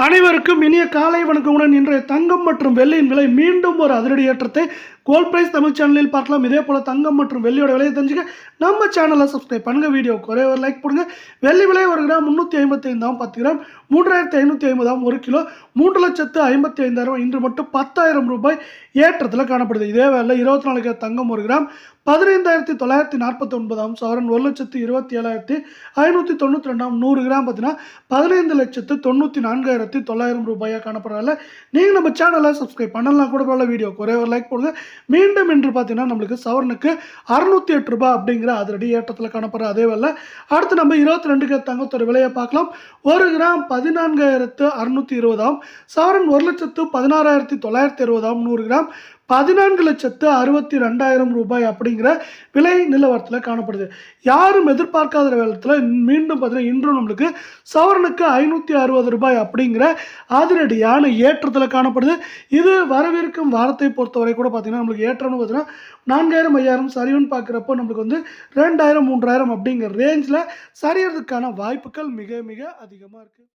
அனைவருக்கும் இனிய காலை வணக்கமுடன். இன்றைய தங்கம் மற்றும் வெள்ளியின் விலை மீண்டும் ஒரு அதிரடி ஏற்றத்தை கோல்ட் பிரைஸ் தமிழ் சேனலில் பார்க்கலாம். இதே போல தங்கம் மற்றும் வெள்ளியோட விலையை தெரிஞ்சுக்க நம்ம சேனலை சப்ஸ்கிரைப் பண்ணுங்க. வீடியோக்கு ஒரே ஒரு லைக் போடுங்க. வெள்ளி விலை 1 கிராம் 355 10 கிராம் 3550 1 கிலோ 3,55,000. இன்று மட்டும் 10,000 ரூபாய் ஏற்றத்தில் காணப்படுது. இதே வேலை 24 கேரட் தங்கம் 1 கிராம் 15,949 சவரன் 1,27,592 100 கிராம் பார்த்தீங்கன்னா 15,94,900 ரூபாயாக காணப்படுறதால நீங்கள் நம்ம சேனலை சப்ஸ்கிரைப் பண்ணலாம் கூட பரவாயில்ல. வீடியோக்கு ஒரே ஒரு லைக் போடுங்க. மீண்டும் இன்று பார்த்தீங்கன்னா நம்மளுக்கு சவரனுக்கு 608 ரூபாய் அப்படிங்கிற அதிரடி ஏற்றத்தில் காணப்படுற அதே வேலை அடுத்து நம்ம 22 கேரட் தங்கத்தோட விலையை பார்க்கலாம். 1 கிராம் 14,620 சவரன் 1,16,960 100 கிராம் 14,62,000 ரூபாய் அப்படிங்கிற விலை நிலவரத்தில் காணப்படுது. யாரும் எதிர்பார்க்காத வேளத்தில் மீண்டும் பார்த்தீங்கன்னா இன்றும் நம்மளுக்கு சவரனுக்கு 560 ரூபாய் அப்படிங்கிற அதிரடியான ஏற்றத்தில் காணப்படுது. இது வரவிருக்கும் வாரத்தை பொறுத்தவரை கூட பார்த்தீங்கன்னா நம்மளுக்கு ஏற்றம்னு பார்த்தீங்கன்னா 4,000 5,000 சரிவுன்னு பார்க்குறப்போ நம்மளுக்கு வந்து 2,000 3,000 அப்படிங்கிற ரேஞ்சில் சரியறதுக்கான வாய்ப்புகள் மிக மிக அதிகமாக இருக்குது.